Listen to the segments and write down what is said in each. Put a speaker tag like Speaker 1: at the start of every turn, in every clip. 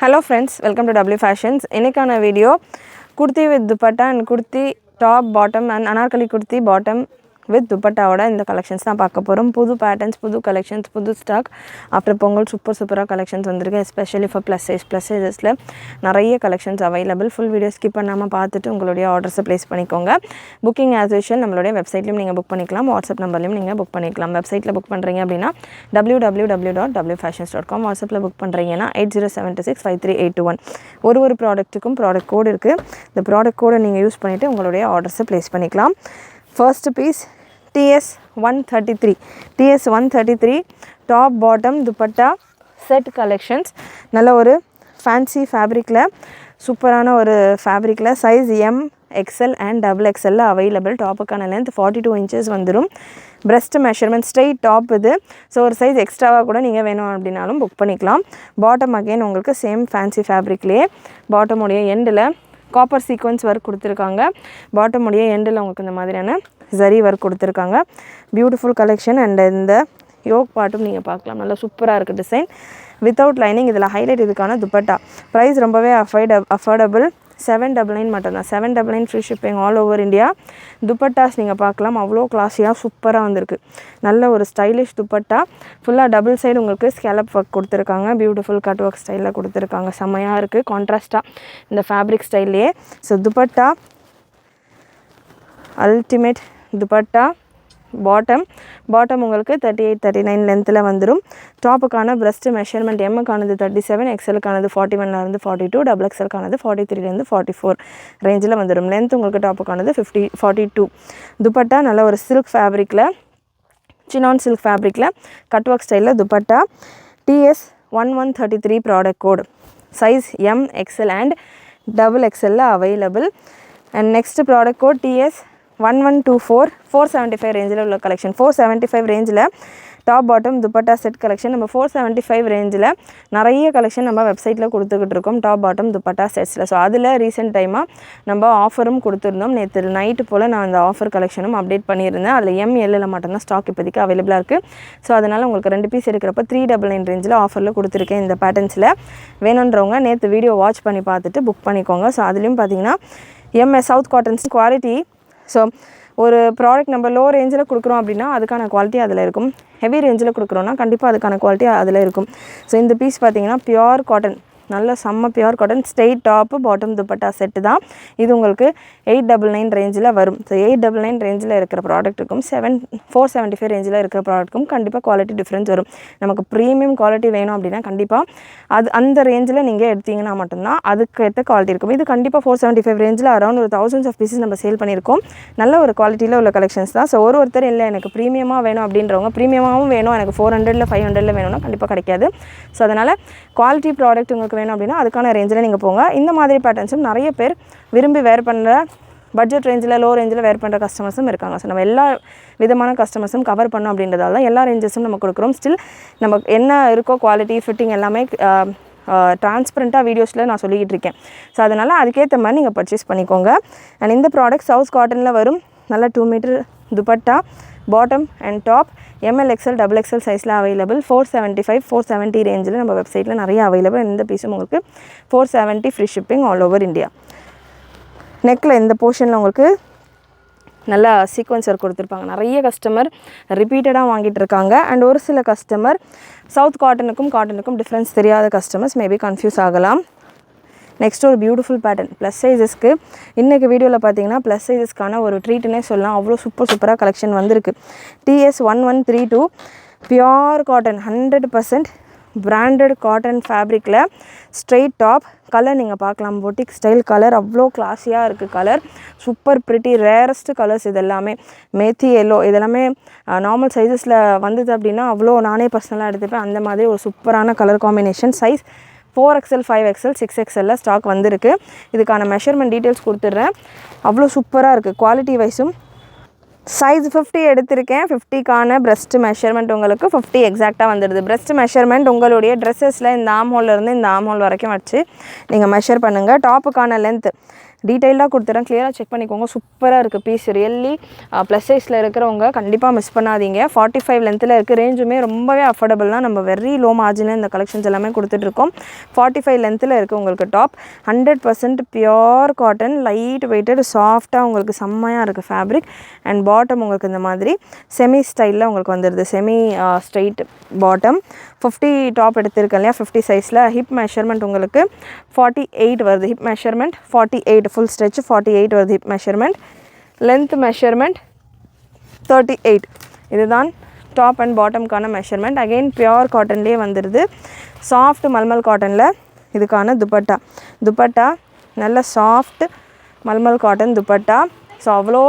Speaker 1: Hello friends, welcome to W Fashions. Innikana video kurti with dupatta and kurti top bottom and anarkali kurti bottom with dupatta oda இந்த collections தான் பார்க்க போறோம். புது patterns, புது collections, புது stock. After Pongal சூப்பரா collections வந்திருக்கு, especially for plus sizesல நிறைய collections available. Full video skip பண்ணாம பார்த்துட்டு உங்களுடைய orders place பண்ணிக்கோங்க. Booking as usual நம்மளுடைய வெப்சைட்லயும் நீங்க book பண்ணிக்கலாம், WhatsApp நம்பர்லயும் நீங்க book பண்ணிக்கலாம். வெப்சைட்ல book பண்றீங்க அப்படினா www.wfashions.com, WhatsAppல book பண்றீங்கன்னா 80765381. ஒரு ப்ராடக்ட்டுக்கும் ப்ராடக்ட் கோட் இருக்கு. இந்த ப்ராடக்ட் கோடை நீங்க யூஸ் பண்ணிட்டு உங்களுடைய orders place பண்ணிக்கலாம். First piece TS133 top bottom dupatta set collections. நல்ல ஒரு fancy fabricல சூப்பரான ஒரு fabricல size M, XL and XXL available. டாப்புக்கான length 42 inches வந்துரும். breast measurement straight top இது. ஸோ ஒரு சைஸ் எக்ஸ்ட்ராவாக கூட நீங்கள் வேணும் அப்படின்னாலும் புக் பண்ணிக்கலாம். பாட்டம் அகெயின் உங்களுக்கு சேம் ஃபேன்சி ஃபேப்ரிக்லேயே பாட்டம் உடைய எண்டில் காப்பர் சீக்வன்ஸ் ஒர்க் கொடுத்துருக்காங்க. பாட்டம் உடைய எண்டில் உங்களுக்கு இந்த மாதிரியான ஜரி ஒர்க் கொடுத்துருக்காங்க. Beautiful collection. அண்ட் இந்த யோக் பாட்டும் நீங்கள் பார்க்கலாம், நல்லா சூப்பராக இருக்குது டிசைன் வித்தவுட் லைனிங். இதில் ஹைலைட் இதுக்கான துப்பட்டா. ப்ரைஸ் ரொம்பவே அஃபோர்டபுள். 799 மட்டும்தான். 799 free shipping all over India. Dupattas நீங்கள் பார்க்கலாம், அவ்வளோ கிளாஸியாக சூப்பராக வந்திருக்கு. நல்ல ஒரு ஸ்டைலிஷ் துப்பட்டா. ஃபுல்லாக டபுள் சைடு உங்களுக்கு ஸ்கேலப் ஒர்க் கொடுத்துருக்காங்க. பியூட்டிஃபுல் கட் ஒர்க் ஸ்டைலில் கொடுத்துருக்காங்க. செம்மையாக இருக்குது கான்ட்ராஸ்ட்டாக இந்த ஃபேப்ரிக் ஸ்டைல்லையே. So dupatta ultimate dupatta. Bottom உங்களுக்கு 38-39 லென்த்தில் வந்துடும். டாப்புக்கான பிரஸ்ட் மெஷர்மெண்ட் எம்முக்கானது 37, எக்ஸலுக்கானது 41 42, டபுள் எக்ஸலுக்கானது 43 44 ரேஞ்சில் வந்துடும். லென்த் உங்களுக்கு டாப்புக்கானது 42. துப்பட்டா நல்ல ஒரு சில்க் ஃபேப்ரிக்கில், சினான் சில்க் ஃபேப்ரிக்கில் கட் ஒர்க் ஸ்டைலில் dupatta. TS1133 product code. Size M, XL and XXL available. And next product code TS1124 475 ரேஞ்சில் உள்ள கலெக்ஷன். 475 ரேஞ்சில் top bottom dupatta set collection. நம்ம 475 ரேஞ்சில் நிறைய கலெக்ஷன் நம்ம வெப்சைட்டில் கொடுத்துக்கிட்டு இருக்கோம், டாப் பாட்டம் துப்பட்டா செட்ஸில். ஸோ அதில் ரீசெண்ட் டைமாக நம்ம ஆஃபரும் கொடுத்துருந்தோம். நேற்று நைட்டு போல் நான் அந்த ஆஃபர் கலெக்ஷனும் அப்டேட் பண்ணியிருந்தேன். அதில் MLல் மட்டும்தான் ஸ்டாக் இப்போதைக்கு அவைலபிளாக இருக்குது. ஸோ அதனால் உங்களுக்கு 2 பீஸ் எடுக்கிறப்ப 399 ரேஞ்சில் ஆஃபரில் கொடுத்துருக்கேன். இந்த பேட்டர்ன்ஸில் வேணுன்றவங்க நேற்று வீடியோ வாட்ச் பண்ணி பார்த்துட்டு புக் பண்ணிக்கோங்க. ஸோ அதுலேயும் பார்த்தீங்கன்னா MS south cottons quality. So ஒரு ப்ராடக்ட் நம்ம லோ ரேஞ்சில் கொடுக்குறோம் அப்படின்னா அதுக்கான குவாலிட்டி அதில் இருக்கும். ஹெவி ரேஞ்சில் கொடுக்குறோன்னா கண்டிப்பாக அதுக்கான குவாலிட்டி அதில் இருக்கும். ஸோ இந்த பீஸ் பார்த்தீங்கன்னா பியோர் காட்டன், நல்ல செம்ம pure cotton straight top bottom dupatta set தான். இது உங்களுக்கு 899 ரேஞ்சில் வரும். ஸோ 899 ரேஞ்சில் இருக்கிற ப்ராடக்ட்டுக்கும் 475 ரேஞ்சில் இருக்கிற ப்ராடக்ட்டுக்கும் கண்டிப்பாக குவாலிட்டி டிஃப்ரென்ஸ் வரும். நமக்கு ப்ரீமியம் குவாலிட்டி வேணும் அப்படின்னா கண்டிப்பாக அந்த ரேஞ்சில் நீங்கள் எடுத்தீங்கன்னா மட்டும்தான் அதுக்கேற்ற குவாலிட்டி இருக்கும். இது கண்டிப்பாக 475 ரேஞ்சில் அரௌண்ட் ஒரு thousands ஆஃப் பீசஸ் நம்ம சேல் பண்ணியிருக்கோம். நல்ல ஒரு குவாலிட்டியில் உள்ள கலெக்ஷன்ஸ் தான். ஸோ ஒருத்தர் இல்லை எனக்கு ப்ரீமியமாக வேணும் அப்படின்றவங்க, ப்ரீமியமாகவும் வேணும் எனக்கு 400 500 வேணும்னா கண்டிப்பாக கிடைக்காது. ஸோ அதனால் குவாலிட்டி ப்ராடக்ட் உங்களுக்கு வேணும் அப்படின்னா அதுக்கான ரேஞ்சில் நீங்கள் போங்க. இந்த மாதிரி பேட்டர்ன்ஸும் நிறைய பேர் விரும்பி வேர் பண்ணுற பட்ஜெட் ரேஞ்சில் லோ ரேஞ்சில் வேர் பண்ணுற கஸ்டமர்ஸும் இருக்காங்க. ஸோ நம்ம எல்லா விதமான கஸ்டமர்ஸும் கவர் பண்ணோம் அப்படின்றதால தான் எல்லா ரேஞ்சஸும் நம்ம கொடுக்குறோம். ஸ்டில் நம்ம என்ன இருக்கோ குவாலிட்டி ஃபிட்டிங் எல்லாமே டிரான்ஸ்பரண்ட்டாக வீடியோஸில் நான் சொல்லிக்கிட்டு இருக்கேன். ஸோ அதனால் அதுக்கேற்ற மாதிரி நீங்கள் பர்ச்சேஸ் பண்ணிக்கோங்க. அண்ட் இந்த ப்ராடக்ட் சவுத் காட்டனில் வரும். நல்ல 2 metre dupatta, bottom and top ML, XL, XXL சைஸில் அவைலபிள். 475 470 ரேஞ்சில் நம்ம வெப்சைட்டில் நிறைய அவைலபிள். இந்த பீஸும் உங்களுக்கு 470 free shipping all over India. நெக்கில் இந்த போர்ஷனில் உங்களுக்கு நல்லா சீக்வன்ஸ் ஒர்க் கொடுத்துருப்பாங்க. நிறைய கஸ்டமர் ரிப்பீட்டடாக வாங்கிட்டு இருக்காங்க. அண்ட் ஒரு சில கஸ்டமர் சவுத் காட்டனுக்கும் டிஃப்ரென்ஸ் தெரியாத கஸ்டமர்ஸ் மேபி கன்ஃபியூஸ் ஆகலாம். நெக்ஸ்ட் ஒரு பியூட்டிஃபுல் பேட்டர்ன் ப்ளஸ் சைஸஸ்க்கு. இன்றைக்கி வீடியோவில் பார்த்தீங்கன்னா ப்ளஸ் சைஸஸ்க்கான ஒரு ட்ரீட்னே சொல்லலாம். அவ்வளோ சூப்பராக கலெக்ஷன் வந்திருக்கு. TS1132 pure cotton 100% branded cotton ஃபேப்ரிக்கில் ஸ்ட்ரெயிட் டாப். கலர் நீங்கள் பார்க்கலாம், பொட்டிக் ஸ்டைல் கலர், அவ்வளோ கிளாஸியாக இருக்குது colour. Super pretty rarest colours இது எல்லாமே. மேத்தி எல்லோ இதெல்லாமே நார்மல் சைஸஸில் வந்தது அப்படின்னா அவ்வளோ நானே பர்சனலாக எடுத்துப்பேன். அந்த மாதிரி ஒரு சூப்பரான colour combination. Size 4XL 5XL 6XL stock வந்திருக்கு. இதுக்கான மெஷர்மெண்ட் டீட்டெயில்ஸ் கொடுத்துட்றேன். அவ்வளோ சூப்பராக இருக்குது குவாலிட்டி வைஸும். சைஸ் 50 எடுத்திருக்கேன். 50க்கான பிரஸ்ட் மெஷர்மெண்ட் உங்களுக்கு 50 எக்ஸாக்டாக வந்துடுது. பிரஸ்ட் மெஷர்மெண்ட் உங்களுடைய ட்ரெஸ்ஸஸில் இந்த ஆம் ஹோல்லேருந்து இந்த ஆம் ஹோல் வரைக்கும் வச்சு நீங்கள் மெஷர் பண்ணுங்கள். டாப்புக்கான லென்த் டீட்டெயிலாக கொடுத்துறேன், கிளியராக செக் பண்ணிக்கோங்க. சூப்பராக இருக்குது பீஸ், ரியல்லி ப்ளஸ் சைஸில் இருக்கிறவங்க கண்டிப்பாக மிஸ் பண்ணாதீங்க. 45 லென்த்தில் இருக்குது, ரேஞ்சுமே ரொம்பவே அஃபோர்டபுள் தான். நம்ம வெரி லோ மார்ஜினில் இந்த கலெக்ஷன்ஸ் எல்லாமே கொடுத்துட்ருக்கோம். 45 லென்த்தில் இருக்குது உங்களுக்கு top. 100% pure cotton, light weighted, சாஃப்டாக உங்களுக்கு செம்மையாக இருக்குது ஃபேப்ரிக். அண்ட் பாட்டம் உங்களுக்கு இந்த மாதிரி செமி ஸ்டைலில் உங்களுக்கு வந்துடுது, செமி ஸ்ட்ரைட் பாட்டம். 50 டாப் எடுத்திருக்கேன் இல்லையா, 50 சைஸில். ஹிப் மெஷர்மெண்ட் உங்களுக்கு 48 வருது, ஹிப் மெஷர்மெண்ட் 48, ஃபுல் ஸ்ட்ரெச் 48 வருது ஹிப் மெஷர்மெண்ட். Length measurement 38. இதுதான் டாப் அண்ட் பாட்டம்க்கான மெஷர்மெண்ட். அகெயின் பியோர் காட்டன்லேயே வந்துடுது, சாஃப்ட் மல்மல் காட்டனில். இதுக்கான துப்பட்டா நல்ல soft mulmul cotton dupatta. So அவ்வளோ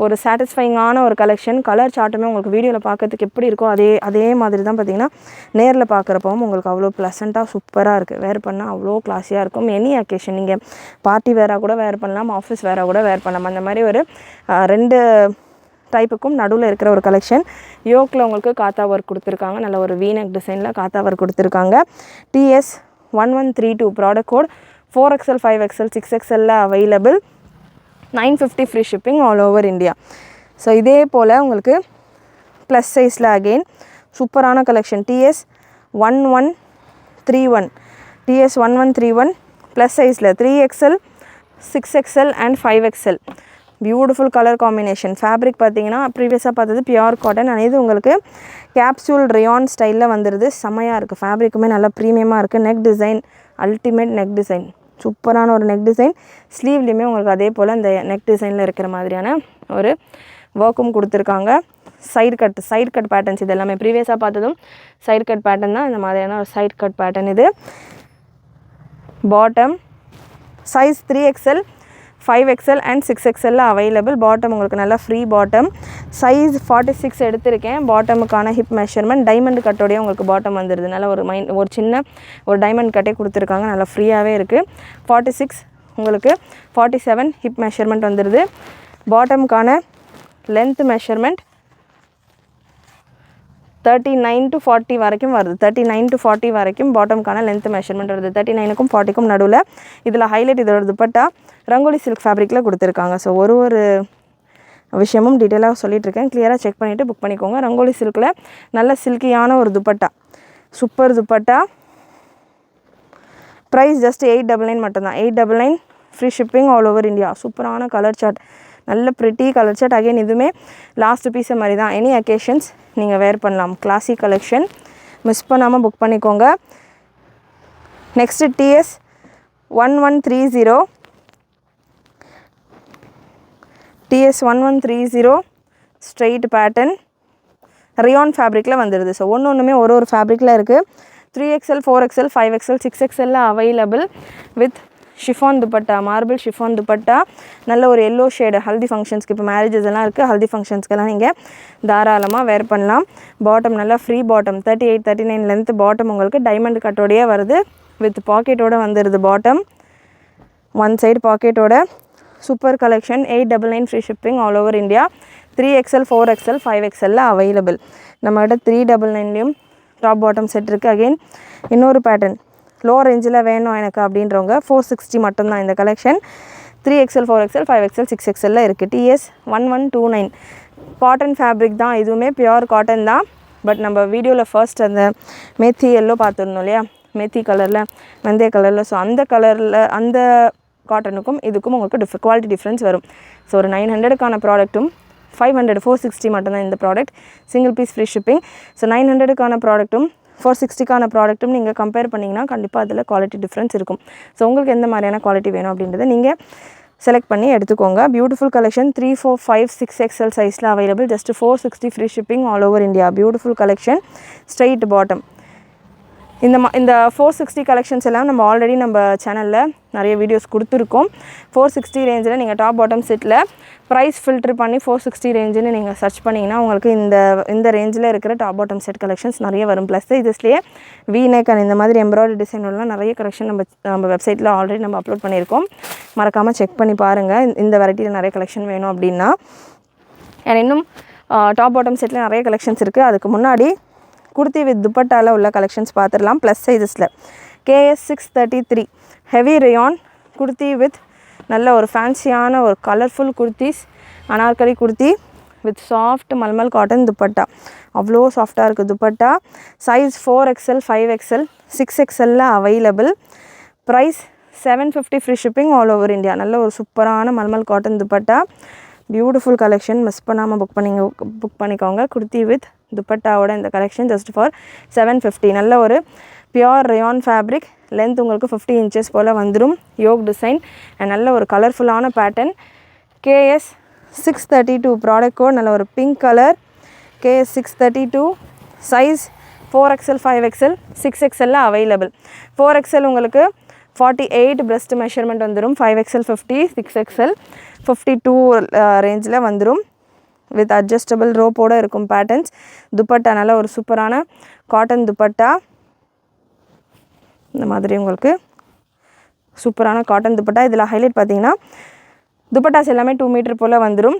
Speaker 1: ஒரு சாட்டிஸ்ஃபைங்கான ஒரு கலெக்ஷன். கலர் சார்ட்டுமே உங்களுக்கு வீடியோவில் பார்க்கறதுக்கு எப்படி இருக்கோ அதே மாதிரி தான் பார்த்திங்கன்னா நேரில் பார்க்குறப்பவும் உங்களுக்கு அவ்வளோ ப்ளசண்ட்டாக சூப்பராக இருக்குது. வேர் பண்ணால் அவ்வளோ கிளாஸியாக இருக்கும். எனி அக்கேஷன் நீங்கள் பார்ட்டி வேராக கூட வேர் பண்ணலாம், ஆஃபீஸ் வேராக கூட வேர் பண்ணலாம். அந்த மாதிரி ஒரு 2 டைப்புக்கும் நடுவில் இருக்கிற ஒரு கலெக்ஷன். யோக்கில் உங்களுக்கு காத்தா ஒர்க் கொடுத்துருக்காங்க, நல்ல ஒரு வீனக் டிசைனில் காத்தா ஒர்க் கொடுத்துருக்காங்க. TS 1132 product code. 4XL 5XL 6XL available. 950 free shipping all over India. So இதே போல் உங்களுக்கு ப்ளஸ் சைஸில் அகெயின் சூப்பரான கலெக்ஷன். TS 1131 ப்ளஸ் சைஸில் 3XL 6XL and 5XL. Beautiful colour combination. Fabric பார்த்தீங்கன்னா ப்ரீவியஸாக பார்த்தது பியோர் காட்டன், ஆனால் இது உங்களுக்கு கேப்சூல் ரயான் ஸ்டைலில் வந்துடுது. செம்மையாக இருக்குது, ஃபேப்ரிக்குமே நல்லா ப்ரீமியமாக இருக்குது. Neck design ultimate neck design, சூப்பரான ஒரு நெக் டிசைன். ஸ்லீவ்லேயுமே உங்களுக்கு அதே போல் இந்த நெக் டிசைனில் இருக்கிற மாதிரியான ஒரு ஒர்க்கும் கொடுத்துருக்காங்க. சைடு கட் பேட்டர்ன்ஸ் இது எல்லாமே ப்ரீவியஸாக பார்த்ததும் சைடு கட் பேட்டர்ன் தான். இந்த மாதிரியான ஒரு சைடு கட் பேட்டர்ன் இது. Bottom size 3XL 5XL and 6XL available. Bottom உங்களுக்கு நல்லா ஃப்ரீ பாட்டம். சைஸ் 46 எடுத்திருக்கேன். பாட்டமுக்கான ஹிப் மெஷர்மெண்ட் டைமண்ட் கட்டோடையே உங்களுக்கு பாட்டம் வந்துடுது. நல்லா ஒரு சின்ன ஒரு டைமண்ட் கட்டே கொடுத்துருக்காங்க, நல்லா ஃப்ரீயாகவே இருக்குது. 46 உங்களுக்கு 47 ஹிப் மெஷர்மெண்ட் வந்துடுது. பாட்டமுக்கான லென்த் மெஷர்மெண்ட் 39 to 40 வரைக்கும் வருது. 39 to 40 வரைக்கும் பாட்டம்க்கான லென்த் மெஷர்மெண்ட் வருது. 39க்கும் 40க்கும் நடுவில். இதில் ஹைலைட் இதோட துப்பட்டா ரங்கோலி சில்க் ஃபேப்ரிக்கில் கொடுத்துருக்காங்க. ஸோ ஒரு விஷயமும் டீட்டெயிலாக சொல்லிகிட்ருக்கேன், கிளியராக செக் பண்ணிவிட்டு புக் பண்ணிக்கோங்க. ரங்கோலி சில்கில் நல்ல சில்கியான ஒரு dupatta, super dupatta. Price just 899 மட்டும்தான். 899 free shipping all over India. சூப்பரான கலர் சார்ட், நல்ல ப்ரிட்டி கலர் சார்ட். அகைன் இதுவுமே லாஸ்ட் பீஸை மாதிரி தான். எனி அக்கேஷன்ஸ் நீங்கள் வேர் பண்ணலாம். கிளாசிக் கலெக்ஷன், மிஸ் பண்ணாமல் புக் பண்ணிக்கோங்க. Next TS 1130 straight pattern rayon ஃபேப்ரிக்கில் வந்துடுது. ஸோ ஒன்றுமே ஒரு ஃபேப்ரிக்கில் இருக்குது. 3XL 4XL 5XL 6XL available with chiffon dupatta, marble chiffon dupatta. நல்ல ஒரு எல்லோ ஷேடு. ஹல்தி ஃபங்க்ஷன்ஸ்க்கு இப்போ மேரேஜஸ் எல்லாம் இருக்குது, ஹல்தி ஃபங்க்ஷன்ஸ்க்கெல்லாம் நீங்கள் தாராளமாக வேர் பண்ணலாம். பாட்டம் நல்லா ஃப்ரீ பாட்டம், 38 39 லென்த் பாட்டம் உங்களுக்கு டைமண்ட் கட்டோடையே வருது. வித் பாக்கெட்டோடு வந்துடுது பாட்டம், ஒன் சைடு பாக்கெட்டோட. Super collection. 899 free shipping all over India. 3XL 4XL 5XL available. நம்மகிட்ட 399லேயும் டாப் பாட்டம் செட் இருக்குது. அகெயின் இன்னொரு பேட்டர்ன் லோ ரேஞ்சில் வேணும் எனக்கு அப்படின்றவங்க 460 மட்டும்தான் இந்த collection. 3XL 4XL 5XL 6XL இருக்குது. TS 1129 காட்டன் ஃபேப்ரிக் தான், இதுவுமே பியோர் காட்டன் தான். பட் நம்ம வீடியோவில் ஃபர்ஸ்ட் அந்த மேத்தி எல்லோ பார்த்துருந்தோம் இல்லையா, மேத்தி கலரில் வெந்தய கலரில். ஸோ அந்த கலரில் அந்த காட்டனுக்கும் இதுக்கும் உங்களுக்கு குவாலிட்டி டிஃப்ரென்ஸ் வரும். ஸோ ஒரு 900க்கான ப்ராடக்ட்டும் 460 மட்டும்தான் இந்த product. Single piece free shipping. So 900க்கான ப்ராடக்ட்டும் 460க்கான ப்ராடக்ட்டும் நீங்கள் கம்பேர் பண்ணிங்கன்னா கண்டிப்பாக அதில் குவாலிட்டி டிஃப்ரென்ஸ் இருக்கும். ஸோ உங்களுக்கு எந்த மாதிரியான குவாலிட்டி வேணும் அப்படின்றத நீங்கள் செலக்ட் பண்ணி எடுத்துக்கோங்க. Beautiful collection. 3, 4, 5, 6XL சைஸில் available. Just 460 free shipping all over India. Beautiful collection. Straight bottom. இந்த 460 கலெக்ஷன்ஸ் எல்லாம் நம்ம ஆல்ரெடி நம்ம சேனலில் நிறைய வீடியோஸ் கொடுத்துருக்கோம். 460 ரேஞ்சில் நீங்கள் டாப் பாட்டம் செட்டில் ப்ரைஸ் ஃபில்டர் பண்ணி 460 ரேஞ்சுன்னு நீங்கள் சர்ச் பண்ணிங்கன்னா உங்களுக்கு இந்த ரேஞ்சில் இருக்கிற டாப் பாட்டம் செட் கலெக்ஷன்ஸ் நிறைய வரும். ப்ளஸ் இதுலேயே வீநெக் அண்ட் இந்த மாதிரி எம்ப்ராய்டரி டிசைன்லாம் நிறைய கலெக்ஷன் நம்ம வெப்சைட்டில் ஆல்ரெடி நம்ம அப்லோட் பண்ணியிருக்கோம். மறக்காமல் செக் பண்ணி பாருங்கள். இந்த வெரைட்டியில் நிறைய கலெக்ஷன் வேணும் அப்படின்னா. அண்ட் இன்னும் டாப் பாட்டம் செட்டில் நிறைய கலெக்ஷன்ஸ் இருக்குது. அதுக்கு முன்னாடி குர்த்தி வித் துப்பட்டாவில் உள்ள கலெக்ஷன்ஸ் பார்த்துடலாம். ப்ளஸ் சைஸஸில் KS 633 heavy rayon kurti with நல்ல ஒரு ஃபேன்சியான ஒரு colourful kurtis, anarkali kurti with soft mulmul cotton dupatta. அவ்வளோ சாஃப்டாக இருக்குது dupatta. Size 4XL 5XL 6XL available. Price 750 free shipping all over India. நல்ல ஒரு சூப்பரான mulmul cotton dupatta, beautiful collection. Miss பண்ணாமல் புக் பண்ணிக்கோங்க. குர்த்தி வித் துப்பட்டாவோட இந்த கலெக்ஷன் ஜஸ்ட் ஃபார் 750. நல்ல ஒரு பியோர் ரயான் ஃபேப்ரிக், லென்த் உங்களுக்கு 50 இன்ச்சஸ் போல் வந்துடும். யோக் டிசைன் அண்ட் நல்ல ஒரு கலர்ஃபுல்லான பேட்டர்ன். KS 632 ப்ராடக்ட் கோட், நல்ல ஒரு pink colour. KS 632 size 4XL 5XL 6XL available. 4XL உங்களுக்கு 48 breast மெஷர்மெண்ட் வந்துடும். 5XL 50, 6XL 52 ரேஞ்சில் வந்துடும். வித் அட்ஜஸ்டபிள் ரோப்போடு இருக்கும் பேட்டர்ன்ஸ். துப்பட்டா நல்ல ஒரு சூப்பரான காட்டன் துப்பட்டா. இந்த மாதிரி உங்களுக்கு சூப்பரான காட்டன் துப்பட்டா. இதில் ஹைலைட் பார்த்தீங்கன்னா துப்பட்டாஸ் எல்லாமே 2 மீட்டர் போல் வந்துடும்.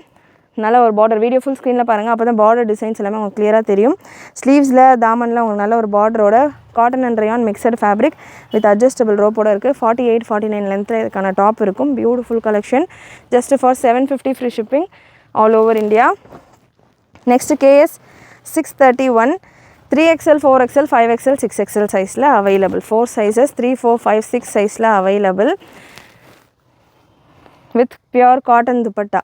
Speaker 1: நல்ல ஒரு பார்டர். வீடியோ ஃபுல் ஸ்க்ரீனில் பாருங்கள், அப்போ தான் பார்டர் டிசைன்ஸ் எல்லாமே உங்களுக்கு கிளியராக தெரியும். ஸ்லீவ்ஸில் தாமனில் உங்களுக்கு நல்ல ஒரு பார்டரோட cotton and rayon mixed fabric with adjustable ரோப்போட இருக்குது. 48, 49 லென்த்தில் இதுக்கான டாப் இருக்கும். Beautiful collection just for 750 free shipping all over India. Next KS 631 3XL 4XL 5XL 6XL சைஸில் அவைலபிள். 4 சைஸஸ் 3, 4, 5, 6 சைஸில் available with pure cotton dupatta.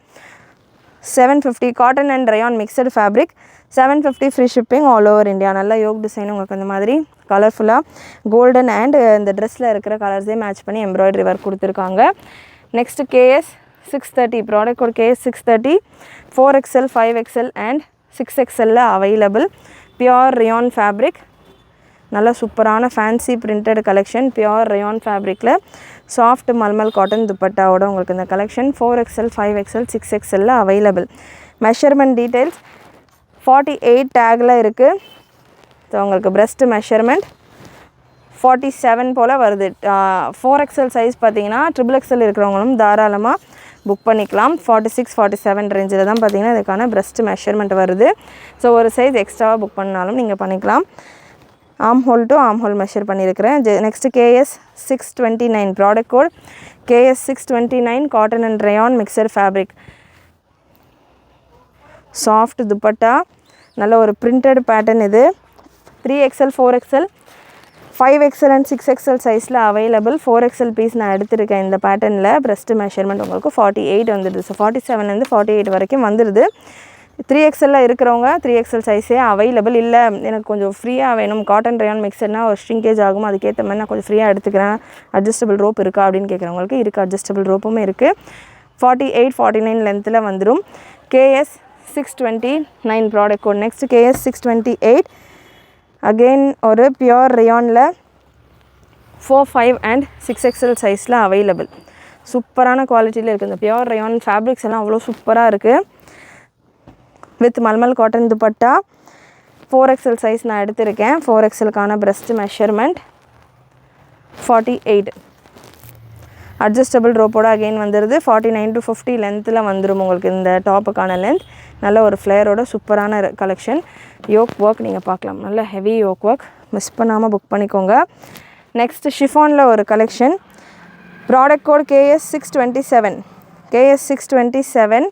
Speaker 1: 750 cotton and rayon mixed fabric. 750 free shipping all over India. நல்ல yoke design உங்களுக்கு அந்த மாதிரி கலர்ஃபுல்லாக golden and இந்த ட்ரெஸ்ஸில் இருக்கிற கலர்ஸே மேட்ச் பண்ணி எம்ப்ராய்டரி ஒர்க் கொடுத்துருக்காங்க. Next KS 630 product code KS 630 4XL 5XL and 6XL available. Pure rayon fabric, நல்ல சூப்பரான fancy printed collection. Pure rayon ஃபேப்ரிக்கில் சாஃப்ட் மல்மல் காட்டன் துப்பட்டாவோட உங்களுக்கு இந்த collection 4XL 5XL 6XL available. Measurement details 48 tackle இருக்குது. So உங்களுக்கு breast measurement 47 போல் வருது. 4XL size பார்த்தீங்கன்னா XXL இருக்கிறவங்களும் தாராளமாக புக் பண்ணிக்கலாம். 46, 47 ரேஞ்சில் தான் பார்த்தீங்கன்னா இதுக்கான breast மெஷர்மெண்ட் வருது. ஸோ ஒரு சைஸ் எக்ஸ்ட்ராவாக புக் பண்ணாலும் நீங்கள் பண்ணிக்கலாம். ஆம் ஹோல் டு ஆம் ஹோல் மெஷர் பண்ணியிருக்கிறேன். Next KS 629 product code KS 629 cotton and rayon mixture fabric. Soft dupatta, நல்ல ஒரு பிரிண்டட் பேட்டர்ன். இது 3XL 4XL 5XL and 6XL சைஸில் அவைலபிள். 4XL பீஸ் நான் எடுத்திருக்கேன். இந்த பேட்டர்னில் breast மெஷர்மெண்ட் உங்களுக்கு 48 வந்துடுது. ஸோ 47லேருந்து 48 வரைக்கும் வந்துடுது. 3XL இருக்கிறவங்க 3XL சைஸே அவைலபிள். இல்லை எனக்கு கொஞ்சம் ஃப்ரீயாக வேணும், காட்டன் ரயான் மிக்சர்னா ஒரு ஷ்ரிங்கேஜ் ஆகும், அதுக்கேற்ற மாதிரி நான் கொஞ்சம் ஃப்ரீயாக எடுத்துக்கிறேன், அட்ஜஸ்டபிள் ரோப் இருக்கா அப்படின்னு கேட்குறவங்களுக்கு இருக்குது. அட்ஜஸ்டபிள் ரோப்புமே இருக்குது. 48, 49 லென்த்தில் வந்துடும். KS 629 product code. Next KS 628 again ஒரு பியோர் ரயானில் 4, 5 அண்ட் 6XL சைஸில் அவைலபிள். சூப்பரான குவாலிட்டியில் இருக்குது. இந்த பியோர் ரயான் ஃபேப்ரிக்ஸ் எல்லாம் அவ்வளோ சூப்பராக இருக்குது. With mulmul cotton dupatta. 4XL size நான் எடுத்திருக்கேன். 4XLக்கான breast மெஷர்மெண்ட் 48. அட்ஜஸ்டபிள் ரோப்போட அகெயின் வந்துடுது. 49 to 50 லென்த்தில் வந்துடும் உங்களுக்கு இந்த டாப்புக்கான லென்த். நல்ல ஒரு ஃப்ளேயரோட சூப்பரான கலெக்ஷன். யோக் ஒர்க் நீங்கள் பார்க்கலாம், நல்ல ஹெவி யோக் ஒர்க். மிஸ் பண்ணாமல் புக் பண்ணிக்கோங்க. நெக்ஸ்ட் ஷிஃபானில் ஒரு collection. Product code KS 627 KS 627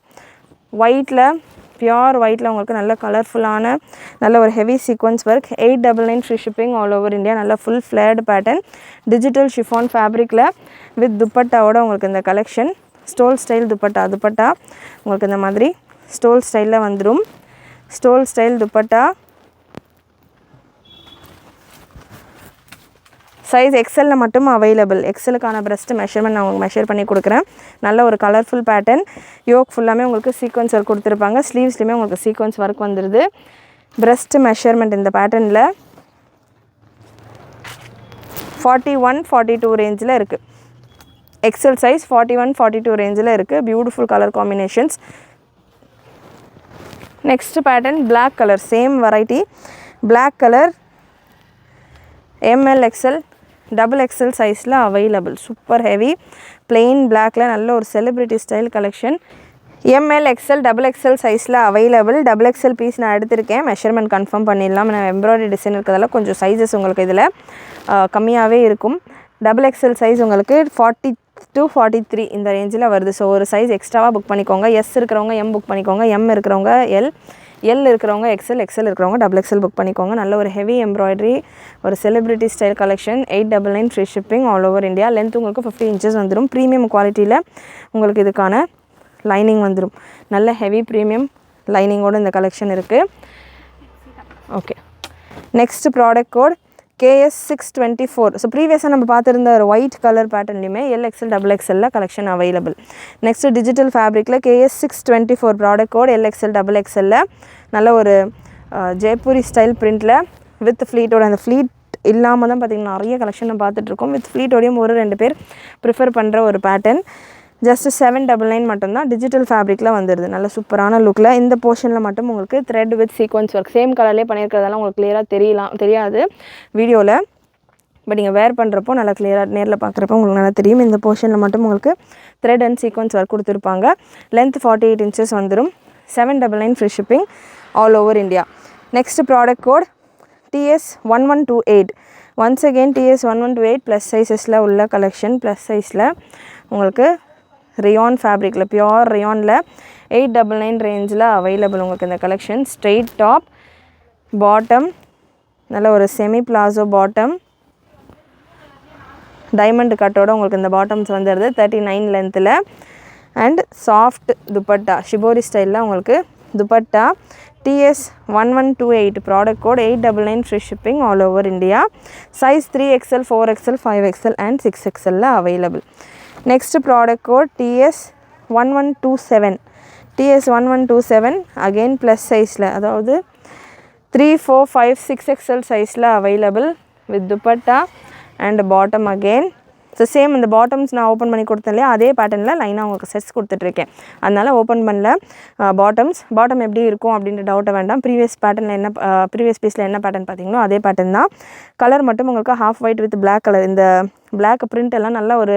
Speaker 1: ஒயிட்டில், பியோர் ஒயிட்டில் உங்களுக்கு நல்ல கலர்ஃபுல்லான நல்ல ஒரு heavy sequins work. 899 free shipping all over India. நல்ல full flared pattern digital chiffon ஃபேப்ரிக்கில் வித் துப்பட்டாவோட உங்களுக்கு இந்த கலெக்ஷன். ஸ்டோல் ஸ்டைல் துப்பட்டா உங்களுக்கு இந்த மாதிரி ஸ்டோல் ஸ்டைலில் வந்துடும். Stole style dupatta. சைஸ் எக்ஸலில் மட்டும் அவைலபிள். எக்ஸலுக்கான breast மெஷர்மெண்ட் நான் உங்களுக்கு மெஷர் பண்ணி கொடுக்குறேன். நல்ல ஒரு கலர்ஃபுல் பேட்டர்ன். யோக் ஃபுல்லாமே உங்களுக்கு சீக்வன்ஸ் ஒர்க் கொடுத்துருப்பாங்க. ஸ்லீவ்ஸ்லையுமே உங்களுக்கு சீக்வன்ஸ் ஒர்க் வந்துடுது. breast மெஷர்மெண்ட் இந்த பேட்டர்னில் 41, 42 ரேஞ்சில் இருக்குது. எக்ஸல் சைஸ் 41, 42 ரேஞ்சில் இருக்குது. Beautiful colour combinations. Next pattern black colour, same variety black colour. ML XL XXL சைஸில் அவைலபிள். சூப்பர் ஹெவி பிளெயின் பிளாக்ல நல்ல ஒரு celebrity style collection. ML XL XXL சைஸில் அவைலபிள். XXL பீஸ் நான் எடுத்திருக்கேன். மெஷர்மெண்ட் கன்ஃபார்ம் பண்ணிடலாம். நான் எம்ப்ராய்டரி டிசைன் இருக்கிறதால கொஞ்சம் சைஸஸ் உங்களுக்கு இதில் கம்மியாகவே இருக்கும். XXL சைஸ் உங்களுக்கு to 43 இந்த ரேஞ்சில் வருது. ஸோ ஒரு சைஸ் எக்ஸ்ட்ராவாக புக் பண்ணிக்கோங்க. எஸ் இருக்கிறவங்க எம் புக் பண்ணிக்கோங்க, எம் இருக்கிறவங்க எல் இருக்கிறவங்க எக்ஸ்எல் இருக்கிறவங்க XXL புக் பண்ணிக்கோங்க. நல்ல ஒரு ஹெவி எம்ப்ராய்டரி, ஒரு celebrity style collection. 899 free shipping all over India. Length உங்களுக்கு 50 இன்ச்சஸ் வந்துடும். ப்ரீமியம் குவாலிட்டியில் உங்களுக்கு இதுக்கான லைனிங் வந்துடும். நல்ல ஹெவி ப்ரீமியம் லைனிங்கோடு இந்த கலெக்ஷன் இருக்குது. Okay, next product code KS624. So ப்ரீவியஸாக நம்ம பார்த்துருந்த ஒரு ஒயிட் கலர் பேட்டர்ன்லையுமே LXL XXL collection available. Next digital ஃபேப்ரிக்கில் KS624 product code LXL XXL நல்ல ஒரு ஜெய்ப்பூரி ஸ்டைல் பிரிண்டில் வித் ஃப்ளீட்டோட, அந்த ஃப்ளீட் இல்லாமல் தான் பார்த்திங்கன்னா நிறைய கலெக்ஷன் நம்ம பார்த்துட்ருக்கோம். வித் ஃப்ளீட்டோடையும் ஒரு 2 பேர் ப்ரிஃபர் பண்ணுற ஒரு பேட்டர்ன். ஜஸ்ட் 799 மட்டும்தான். டிஜிட்டல் ஃபேப்ரிக்கில் வந்துடுது. நல்ல சூப்பரான லுக்கில். இந்த போர்ஷனில் மட்டும் உங்களுக்கு thread with sequins work same கலர்லேயே பண்ணியிருக்கிறதெல்லாம் உங்களுக்கு கிளியராக தெரியாது வீடியோவில். பட் நீங்கள் வேர் பண்ணுறப்போ நல்லா கிளியராக நேரில் பார்க்குறப்போ உங்களுக்கு நல்லா தெரியும். இந்த போர்ஷனில் மட்டும் உங்களுக்கு த்ரெட் அண்ட் சீக்வன்ஸ் ஒர்க் கொடுத்துருப்பாங்க. லென்த் 48 இன்ச்சஸ் வந்துடும். 799 free shipping all over India. Next product code TS1128. Once again TS1128 plus சைஸஸில் உள்ள கலெக்ஷன். ப்ளஸ் சைஸில் உங்களுக்கு ரேயான் ஃபேப்ரிக்கில், பியோர் ரேயானில் 899 ரேஞ்சில் அவைலபிள் உங்களுக்கு இந்த கலெக்ஷன். ஸ்ட்ரெயிட் டாப், பாட்டம் நல்ல ஒரு செமி பிளாசோ பாட்டம், டைமண்ட் கட்டோட உங்களுக்கு இந்த பாட்டம்ஸ் வந்துடுது 39 லென்த்தில். அண்ட் சாஃப்ட் துப்பட்டா, ஷிபோரி ஸ்டைலில் உங்களுக்கு dupatta. TS1128 product code 899 free shipping all over India. Size 3XL 4XL 5XL and 6XL available. Next product code TS1127. TS1127 again plus சைஸில், அதாவது 3, 4, 5, 6XL சைஸில் available with dupatta and bottom again. So same இந்த bottoms நான் open பண்ணி கொடுத்தேன் இல்லையா, அதே பேட்டர்னில் லைனாக உங்களுக்கு செட்ஸ் கொடுத்துட்ருக்கேன். அதனால் ஓப்பன் பண்ணல. பாட்டம் எப்படி இருக்கும் அப்படின்ற டவுட்டை வேண்டாம். ப்ரீவியஸ் பீஸில் என்ன பேட்டர்ன் பார்த்தீங்களோ அதே பேட்டர்ன் தான். கலர் மட்டும் உங்களுக்கு half white with black colour. இந்த பிளாக் பிரிண்ட் எல்லாம் நல்ல ஒரு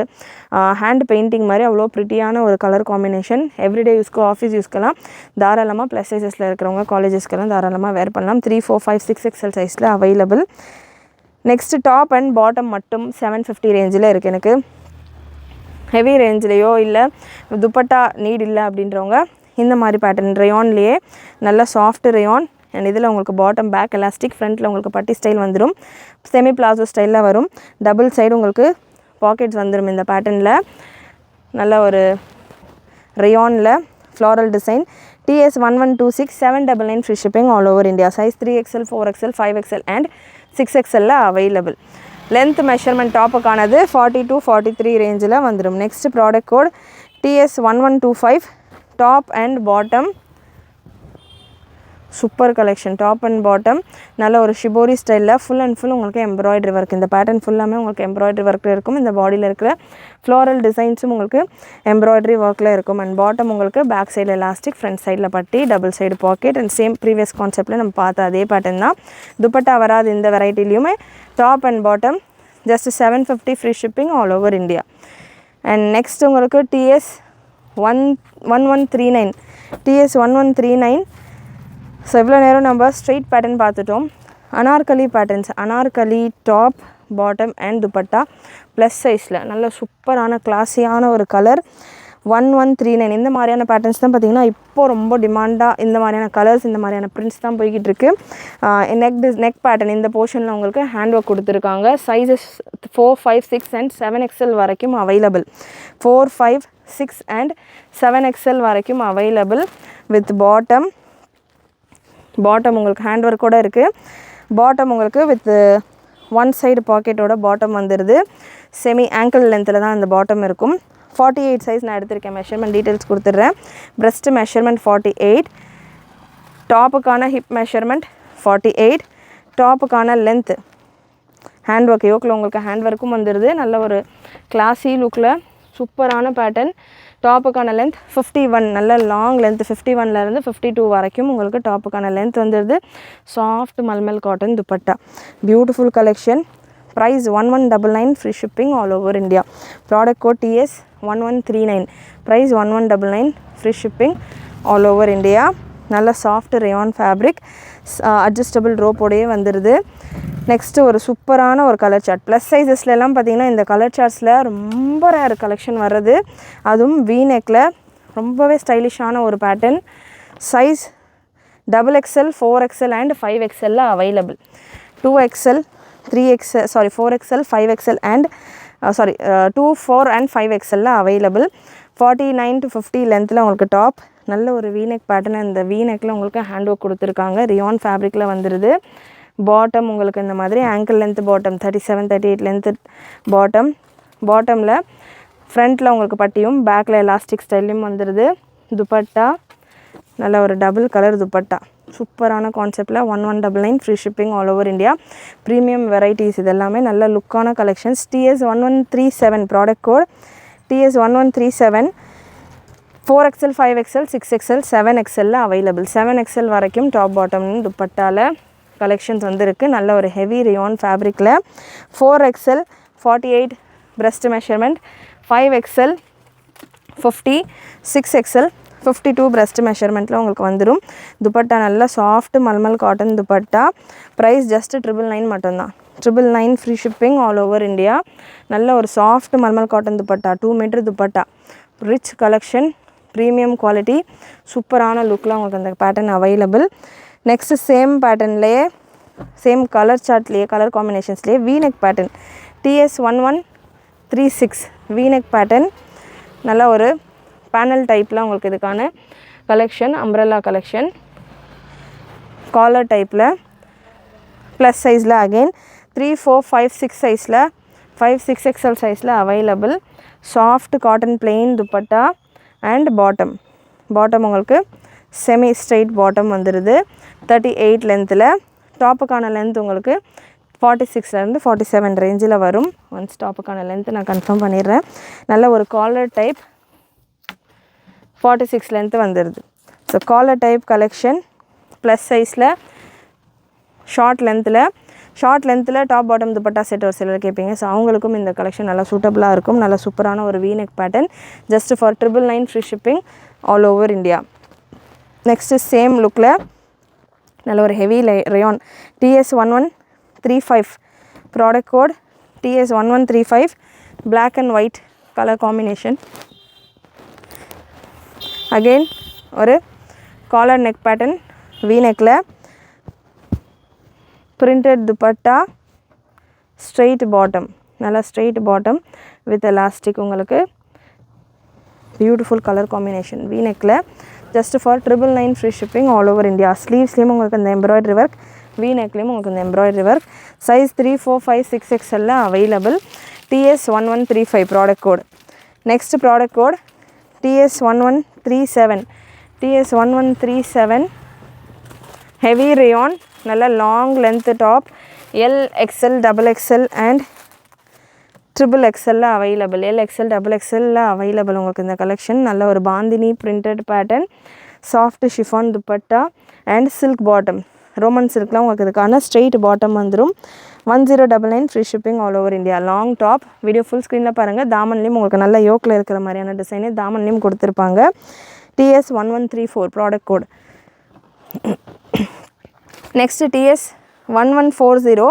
Speaker 1: ஹேண்ட் பெயிண்டிங் மாதிரி அவ்வளோ ப்ரிட்டியான ஒரு கலர் காம்பினேஷன். எவ்ரிடே யூஸ்க்கு, ஆஃபீஸ் யூஸ்க்கெல்லாம் தாராளமாக ப்ளஸ் சைஸஸில் இருக்கிறவங்க காலேஜஸ்க்கெல்லாம் தாராளமாக வேர் பண்ணலாம். 3, 4, 5, 6XL சைஸில் available. Next top and bottom மட்டும் 750 ரேஞ்சில் இருக்குது. எனக்கு ஹெவி ரேஞ்சிலையோ இல்லை துப்பட்டா நீட் இல்லை அப்படின்றவங்க இந்த மாதிரி பேட்டர்ன் ரேயான்லேயே நல்ல சாஃப்ட் ரேயான். அண்ட் இதில் உங்களுக்கு பாட்டம் பேக் எலாஸ்டிக், ஃப்ரண்ட்டில் உங்களுக்கு பட்டி ஸ்டைல் வந்துடும். செமி பிளாசோ ஸ்டைலில் வரும். டபுள் சைடு உங்களுக்கு பாக்கெட்ஸ் வந்துடும் இந்த பேட்டர்னில். நல்ல ஒரு ரேயானில் floral design. TS1126 799 free shipping all over India. Size 3XL 4XL 5XL and 6XL available. Length measurement டாப்புக்கானது 42, 43 ரேஞ்சில் வந்துடும். Next product code TS1125 top and bottom. Super collection. Top and bottom நல்ல ஒரு ஷிபோரி ஸ்டைலில் ஃபுல் அண்ட் ஃபுல் உங்களுக்கு embroidery work. இந்த pattern ஃபுல்லாமே உங்களுக்கு எம்ப்ராய்டரி ஒர்க்கில் இருக்கும். இந்த பாடியில் இருக்கிற ஃப்ளாரல் டிசைன்ஸும் உங்களுக்கு எம்ப்ராய்டரி ஒர்க்கில் இருக்கும். அண்ட் பாட்டம் உங்களுக்கு பேக் சைடில் எலாஸ்டிக், ஃப்ரண்ட் சைடில் பட்டி, double side pocket. And same previous கான்செப்டில் நம்ம பார்த்த அதே பேட்டர்ன் தான். துப்பட்டா வராது இந்த வெரைட்டிலையுமே. Top and bottom just 750 free shipping all over India. And next உங்களுக்கு TS1139. TS1139. ஸோ இவ்வளோ நேரம் நம்ம ஸ்ட்ரெயிட் பேட்டர்ன் பார்த்துட்டோம். Anarkali patterns, Anarkali top, bottom and dupatta plus சைஸில் நல்ல சூப்பரான கிளாஸியான ஒரு கலர். 1139 இந்த மாதிரியான பேட்டர்ன்ஸ் தான் பார்த்திங்கன்னா இப்போது ரொம்ப டிமாண்டாக. இந்த மாதிரியான கலர்ஸ், இந்த மாதிரியான பிரிண்ட்ஸ் தான் போய்கிட்டு இருக்கு. நெக் பேட்டர்ன் இந்த போர்ஷனில் உங்களுக்கு ஹேண்ட் ஒர்க் கொடுத்துருக்காங்க. சைஸஸ் 4, 5, 6 அண்ட் 7XL வரைக்கும் அவைலபிள். 4, 5, 6 அண்ட் 7XL வரைக்கும் அவைலபிள் வித் பாட்டம். பாட்டம் உங்களுக்கு ஹேண்ட் ஒர்க்கோடு இருக்குது. பாட்டம் உங்களுக்கு வித் ஒன் சைடு பாக்கெட்டோட பாட்டம் வந்துடுது. செமி ஆங்கிள் லென்த்தில் தான் இந்த பாட்டம் இருக்கும். 48 சைஸ் நான் எடுத்திருக்கேன். மெஷர்மெண்ட் டீட்டெயில்ஸ் கொடுத்துட்றேன். ப்ரெஸ்ட் மெஷர்மெண்ட் 48, டாப்புக்கான ஹிப் மெஷர்மெண்ட் 48, டாப்புக்கான லென்த்து ஹேண்ட் ஒர்க் யோக்கில் உங்களுக்கு ஹேண்ட் ஒர்க்கும் வந்துடுது. நல்ல ஒரு கிளாஸி லுக்கில் சூப்பரான பேட்டர்ன். டாப்புக்கான லென்த் 51, நல்ல லாங் லென்த் 51லேருந்து 52 வரைக்கும் உங்களுக்கு டாப்புக்கான லென்த் வந்துடுது. Soft mulmul cotton dupatta, beautiful collection. Price 1199 free shipping all over India. Product code TS1139. Price 1199 free shipping all over India. நல்ல சாஃப்ட் ரேயான் ஃபேப்ரிக், அட்ஜஸ்டபிள் ரோப்போடையே வந்துடுது. நெக்ஸ்ட்டு ஒரு சூப்பரான ஒரு கலர் சார்ட். ப்ளஸ் சைஸஸ்லாம் பார்த்திங்கன்னா இந்த கலர் சார்ட்ஸில் ரொம்ப ரேர் கலெக்ஷன் வர்றது. அதுவும் வீநெக்கில் ரொம்பவே ஸ்டைலிஷான ஒரு pattern. Size XXL, 4XL and 5XL available. 2XL, 3XL, 4XL, 5XL and 2, 4 and 5XL available. 49 to 50 லென்த்தில் உங்களுக்கு டாப். நல்ல ஒரு வீநெக் பேட்டர்ன். இந்த வீநெக்கில் உங்களுக்கு ஹேண்ட் ஒர்க் கொடுத்துருக்காங்க. ரியான் ஃபேப்ரிக்கில் வந்துடுது. பாட்டம் உங்களுக்கு இந்த மாதிரி ஆங்கிள் லென்த் பாட்டம் 37, 38 லென்த்து பாட்டமில் ஃப்ரண்ட்டில் உங்களுக்கு பட்டியும் பேக்கில் எலாஸ்டிக் ஸ்டைல்லையும் வந்துடுது. துப்பட்டா நல்ல ஒரு டபுள் கலர் துப்பட்டா. சூப்பரான கான்செப்டில் 1199 free shipping all over India. Premium varieties இதெல்லாமே நல்ல லுக்கான collections. TS1137 product code. TS1137 4XL, 5XL, 6XL, 7XL available. 7XL வரைக்கும் டாப் பாட்டம் துப்பட்டாவில் கலெக்ஷன்ஸ் வந்துருக்கு. நல்ல ஒரு ஹெவி ரியான் ஃபேப்ரிக்கில் 4XL 48 breast measurement, 5XL 50, 6XL 52 breast மெஷர்மெண்ட்டில் உங்களுக்கு வந்துடும். துப்பட்டா நல்ல soft mulmul cotton dupatta. Price just 999 மட்டும்தான். 999 free shipping all over India. நல்ல ஒரு soft mulmul cotton dupatta, 2 metre dupatta. Rich collection, premium quality, சூப்பரான லுக்கில் உங்களுக்கு அந்த பேட்டர்ன் அவைலபிள். நெக்ஸ்ட்டு சேம் பேட்டர்ன்லேயே சேம் கலர் சார்ட்லேயே கலர் காம்பினேஷன்ஸ்லேயே V neck pattern. TS1136 V neck pattern. நல்லா ஒரு பேனல் டைப்பில் உங்களுக்கு இதுக்கான கலெக்ஷன், அம்ப்ரெல்லா கலெக்ஷன். காலர் டைப்பில் ப்ளஸ் சைஸில் அகெயின் 3, 4, 5, 6 சைஸில் 5, 6XL சைஸில் available. Soft cotton plain dupatta and bottom உங்களுக்கு செமி ஸ்ட்ரைட் பாட்டம் வந்துடுது. 38 லென்த்தில். டாப்புக்கான லென்த் உங்களுக்கு 46லேருந்து 47 ரேஞ்சில் வரும். ஒன்ஸ் டாப்புக்கான லென்த்து நான் கன்ஃபார்ம் பண்ணிடுறேன். நல்ல ஒரு காலர் டைப் 46 லென்த்து வந்துடுது. So collar type collection plus சைஸில் ஷார்ட் லென்த்தில் டாப் பாட்டம் துப்பட்டா செட் ஒரு சிலர் கேட்பீங்க. ஸோ அவங்களுக்கும் இந்த கலெக்ஷன் நல்லா சூட்டபுளாக இருக்கும். நல்ல சூப்பரான ஒரு V neck pattern. Just for 999 free shipping all over India. Next same லுக்கில் நல்ல ஒரு heavy rayon. TS1135 product code. TS1135 black and white colour combination. Again ஒரு காலர் நெக் பேட்டர்ன் வீநெக்கில். பிரிண்டட் துப்பட்டா, ஸ்ட்ரெயிட் பாட்டம், நல்லா ஸ்ட்ரெயிட் பாட்டம் வித் எலாஸ்டிக். உங்களுக்கு beautiful colour combination வீநெக்கில். Just for 999 free shipping all over India. ஸ்லீவ்ஸ்லேயும் உங்களுக்கு இந்த embroidery work, வீநெக்லேயும் உங்களுக்கு இந்த embroidery work. Size 3, 4, 5, 6XL available. TS1135 product code. Next product code TS1137 heavy rayon. நல்ல long length top. LXL, XXL and XXL available. LXL, XXL available உங்களுக்கு இந்த collection. நல்ல ஒரு bandhani printed pattern, soft chiffon dupatta and silk bottom. Roman சில்க்லாம் உங்களுக்கு இதுக்கான straight bottom வந்துடும். 1099 free shipping all over India. Long top. Video full ஸ்க்ரீனில் பாருங்கள். தாமன்லேயும் உங்களுக்கு நல்ல யோக்கில் இருக்கிற மாதிரியான டிசைனு தாமன்லேயும் கொடுத்துருப்பாங்க. TS1134 product code. Next TS1140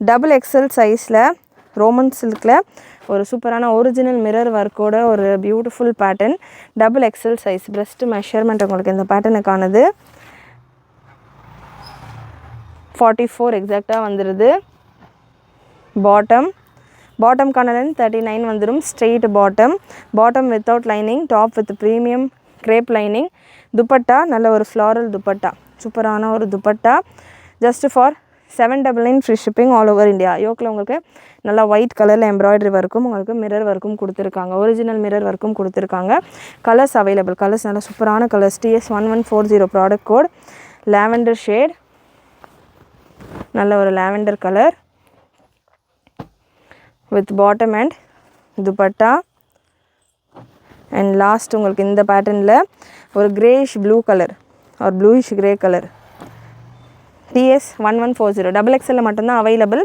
Speaker 1: XXL சைஸில் ரோமன் சில்கில் ஒரு சூப்பரான ஒரிஜினல் மிரர் ஒர்க்கோட ஒரு beautiful pattern. XXL size breast measurement உங்களுக்கு இந்த பேட்டர்னுக்கானது. 44 எக்ஸாக்டாக வந்துடுது. பாட்டம்கான லென்த் 39 வந்துடும். Straight bottom without lining, top with premium crepe lining. Dupatta நல்ல ஒரு ஃப்ளாரல் துப்பட்டா, சூப்பரான ஒரு dupatta. Just for 799 free shipping all over India. யோக்கில் உங்களுக்கு நல்லா ஒயிட் கலரில் எம்ப்ராய்டரி ஒர்க்கும் உங்களுக்கு மிரர் ஒர்க்கும் கொடுத்துருக்காங்க. ஒரிஜினல் மிரர் ஒர்க்கும் கொடுத்துருக்காங்க. Colours available. கலர்ஸ் நல்லா சூப்பரான colours. TS1140 product code. Lavender shade, நல்ல ஒரு lavender colour with bottom and dupatta. And last உங்களுக்கு இந்த பேட்டர்னில் ஒரு கிரேஷ் ப்ளூ கலர் ஒரு bluish grey colour. TS1140 XXL மட்டும்தான் அவைலபிள்.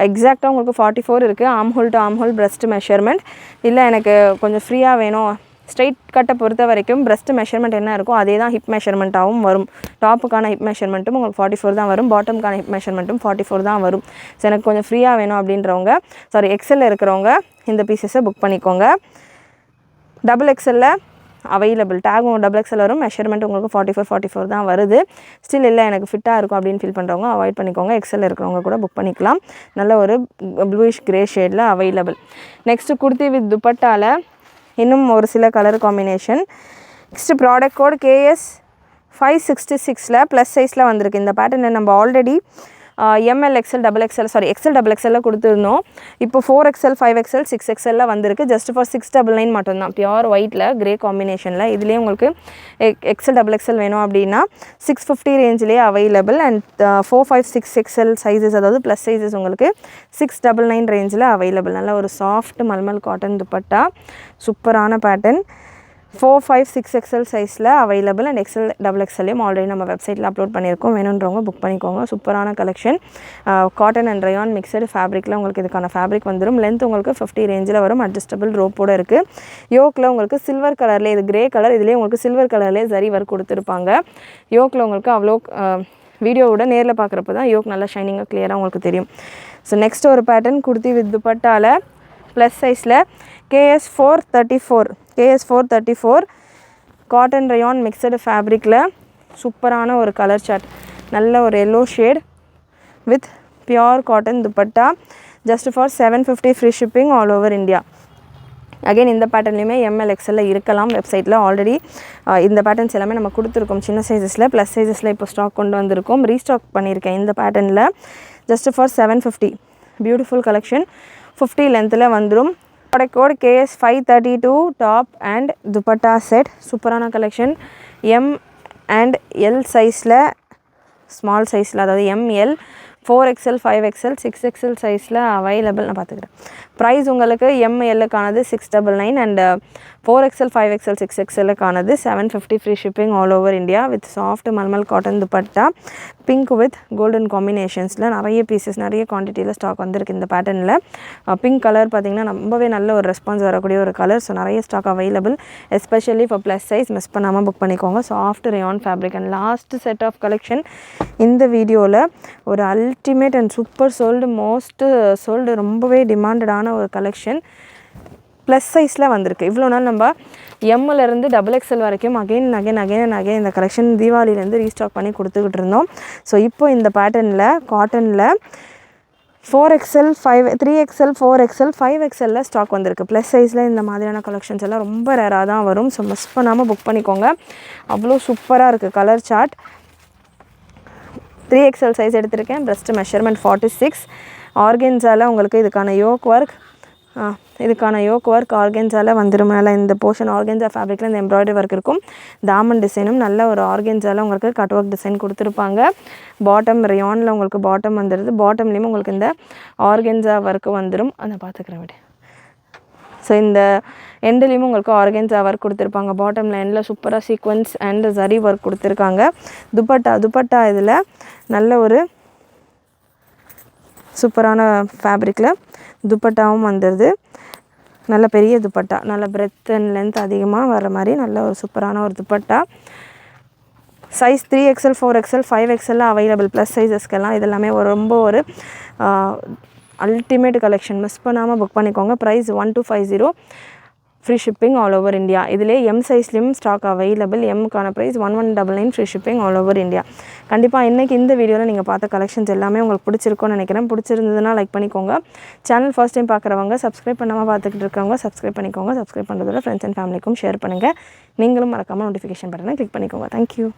Speaker 1: எக்ஸாக்டாக உங்களுக்கு 44 இருக்குது. ஆம் ஹோல் டு ஆம் ஹோல் பிரெஸ்ட் மெஷர்மெண்ட். இல்லை எனக்கு கொஞ்சம் ஃப்ரீயாக வேணும், ஸ்ட்ரைட் கட்டை பொறுத்த வரைக்கும் பிரஸ்ட் மெஷர்மெண்ட் என்ன இருக்கோ அதே தான் ஹிப் மெஷர்மெண்ட்டாகவும் வரும். டாப்புக்கான ஹிப் மெஷர்மெண்ட்டும் உங்களுக்கு 44 தான் வரும், பாட்டமுக்கான ஹிப் மெஷர்மெண்ட்டும் 44 தான் வரும். ஸோ எனக்கு கொஞ்சம் ஃப்ரீயாக வேணும் அப்படின்றவங்க, சாரி எக்ஸலில் இருக்கிறவங்க இந்த பீசஸை புக் பண்ணிக்கோங்க. டபுள் எக்ஸலில் அவைலபிள், டேகும் டபுள் எக்ஸல் வரும், மெஷர்மெண்ட் உங்களுக்கு 44 தான் வருது. ஸ்டில் இல்லை எனக்கு ஃபிட்டாக இருக்கும் அப்படின்னு ஃபீல் பண்ணுறவங்க அவாய்ட் பண்ணிக்கோங்க. எக்ஸலில் இருக்கிறவங்க கூட புக் பண்ணிக்கலாம். நல்ல ஒரு ப்ளூயிஷ் கிரே ஷேடில் அவைலபிள். நெக்ஸ்ட்டு குர்த்தி வித் துப்பட்டாவில் இன்னும் ஒரு சில colour combination. Next product code KS 566 plus சைஸில் வந்திருக்கு. இந்த பேட்டர்னில் நம்ம already ML XL double XL sorry XL double எக்ஸலில் கொடுத்துருந்தோம். இப்போ 4XL 5XL 6XL வந்திருக்கு. ஜஸ்ட் ஃபார் 699 மட்டும்தான். பியூர் ஒயிட்டில் கிரே காம்பினேஷனில். இதுலேயே உங்களுக்கு எக்ஸல் டபுள் எக்ஸல் வேணும் அப்படின்னா 650 ரேஞ்சிலே அவைலபிள். அண்ட் 4, 5, 6XL சைஸஸ், அதாவது ப்ளஸ் சைஸஸ் உங்களுக்கு 699 ரேஞ்சில் அவைலபிள். நல்ல ஒரு சாஃப்ட் மல்மல் காட்டன் துப்பட்டா, சூப்பரான பேட்டர்ன். 4, 5, 6XL சைஸில் அவைலபிள். அண்ட் எக்ஸல் டபுள் எக்ஸல்லையும் ஆல்ரெடி நம்ம வெப்சைட்டில் அப்லோட் பண்ணியிருக்கோம். வேணுன்றவங்க புக் பண்ணிக்கோங்க. சூப்பரான collection. Cotton and rayon mixed ஃபேப்ரிக்கில் உங்களுக்கு இதுக்கான ஃபேப்ரிக் வந்துடும். லென்த் உங்களுக்கு 50 ரேஞ்சில் வரும். அட்ஜஸ்டபிள் ரோப்போடு இருக்குது. யோக்கில் உங்களுக்கு சில்வர் கலர்லேயே, இது கிரே கலர், இதுலேயே உங்களுக்கு சில்வர் கலர்லேயே சரி ஒர்க் கொடுத்துருப்பாங்க. யோக்கில் உங்களுக்கு அவ்வளோ வீடியோவோட நேரில் பார்க்குறப்ப தான் யோக் நல்லா ஷைனிங்காக கிளியராக உங்களுக்கு தெரியும். ஸோ நெக்ஸ்ட் ஒரு பேட்டர்ன் குர்த்தி வித் துப்பட்டாவில் ப்ளஸ் சைஸில் KS 434 காட்டன் ரயான் மிக்சடு ஃபேப்ரிக்கில் சூப்பரான ஒரு கலர் சார்ட். நல்ல ஒரு yellow shade with pure cotton dupatta. Just for 750 free shipping all over India. Again இந்த பேட்டர்ன்லையுமே ML XL இருக்கலாம். வெப்சைட்டில் ஆல்ரெடி இந்த பேட்டர்ன்ஸ் எல்லாமே நம்ம கொடுத்துருக்கோம். சின்ன சைஸஸில் ப்ளஸ் சைஸஸில் இப்போ ஸ்டாக் கொண்டு வந்திருக்கோம். ரீஸ்டாக் பண்ணியிருக்கேன் இந்த பேட்டர்னில். Just for 750. Beautiful collection. 50 லென்த்தில் வந்துடும். Product code KS 532 top and dupatta set. சூப்பரான கலெக்ஷன். M அண்ட் L சைஸில், ஸ்மால் சைஸில், அதாவது ML 4XL 5XL 6XL சைஸில் அவைலபிள். நான் பார்த்துக்கிறேன். ப்ரைஸ் உங்களுக்கு MLக்கானது 699 அண்ட் 4XL 5XL 6XLக்கானது 750 free shipping all over India with soft mulmul cotton dupatta. Pink with golden காம்பினேஷன்ஸில் நிறைய பீசஸ், நிறைய குவான்டிட்டியில் ஸ்டாக் வந்திருக்கு இந்த பேட்டர்னில். பிங்க் கலர் பார்த்திங்கன்னா ரொம்பவே நல்ல ஒரு ரெஸ்பான்ஸ் வரக்கூடிய ஒரு கலர். ஸோ நிறைய stock available, especially for plus size. Miss பண்ணாமல் புக் பண்ணிக்கோங்க. Soft rayon fabric. And last set of collection இந்த வீடியோவில் ஒரு ultimate and super most sold, ரொம்பவே டிமாண்டடான ஒரு கலெக்ஷன் ப்ளஸ் சைஸில் வந்திருக்கு. இவ்வளோ நாள் நம்ம எம்மிலேருந்து டபுள் எக்ஸல் வரைக்கும் அகைன் இந்த கலெக்ஷன் தீபாவளியிலேருந்து ரீஸ்டாக் பண்ணி கொடுத்துக்கிட்டு இருந்தோம். ஸோ இப்போ இந்த பேட்டர்னில் காட்டனில் 4XL 3XL 4XL 5XL stock வந்திருக்கு. ப்ளஸ் சைஸில் இந்த மாதிரியான கலெக்ஷன்ஸ் எல்லாம் ரொம்ப ரேராக தான் வரும். ஸோ மிஸ் பண்ணாமல் புக் பண்ணிக்கோங்க. அவ்வளோ சூப்பராக இருக்குது கலர் சார்ட். 3XL சைஸ் எடுத்திருக்கேன். Breast measurement 46. ஆர்கென்ஸால் உங்களுக்கு இதுக்கான யோக் ஒர்க் ஆர்கென்ஸால் வந்துடும். மேலே இந்த போர்ஷன் ஆர்கென்ஸா ஃபேப்ரிக்கில் இந்த எம்ப்ராய்டரி ஒர்க் இருக்கும். தாமன் டிசைனும் நல்ல ஒரு ஆர்கென்ஸால் உங்களுக்கு கட் ஒர்க் டிசைன் கொடுத்துருப்பாங்க. பாட்டம் ரயானில் உங்களுக்கு பாட்டம் வந்துடுது. பாட்டம்லேயும் உங்களுக்கு இந்த ஆர்கென்ஸா ஒர்க்கு வந்துடும். அதை பார்த்துக்கிறேன் விட. ஸோ இந்த எண்ட்லேயும் உங்களுக்கு ஆர்கென்ஸா ஒர்க் கொடுத்துருப்பாங்க. பாட்டமில் எண்டில் சூப்பராக சீக்வன்ஸ் அண்ட் ஜரி ஒர்க் கொடுத்துருக்காங்க. துப்பட்டா இதில் நல்ல ஒரு சூப்பரான ஃபேப்ரிக்கில் துப்பட்டாவும் வந்துடுது. நல்ல பெரிய துப்பட்டா, நல்ல பிரெத் அண்ட் லென்த் அதிகமாக வர மாதிரி நல்ல ஒரு சூப்பரான ஒரு dupatta. Size 3XL 4XL 5XL available. Plus சைஸஸ்க்கெல்லாம் இதெல்லாமே ரொம்ப ஒரு அல்டிமேட் கலெக்ஷன். மிஸ் பண்ணாமல் புக் பண்ணிக்கோங்க. Price 1250 free shipping all over India. இதிலே எம் சைஸ்லேயும் ஸ்டாக் அவைலபிள். எம்முக்கான price 1199 free shipping all over India. கண்டிப்பாக இன்றைக்கி இந்த வீடியோவில் நீங்கள் பார்த்த கலெக்ஷன்ஸ் எல்லாமே உங்களுக்கு பிடிச்சிருக்கும்னு நினைக்கிறேன். பிடிச்சிருந்ததுன்னா லைக் பண்ணிக்கோங்க. சேனல் ஃபர்ஸ்ட் டைம் பார்க்குறவங்க, சப்ஸ்கிரைப் பண்ணாமல் பார்த்துக்கிட்டு இருக்கவங்க சப்ஸ்கிரைப் பண்ணிக்கோங்க. சப்ஸ்கிரைப் பண்ணுறதோட ஃப்ரெண்ட்ஸ் அண்ட் ஃபேமிலிக்கும் ஷேர் பண்ணுங்கள். நீங்களும் மறக்காமல் நோட்டிஃபிகேஷன் பட்டனை கிளிக் பண்ணிக்கோங்க. தேங்க்யூ.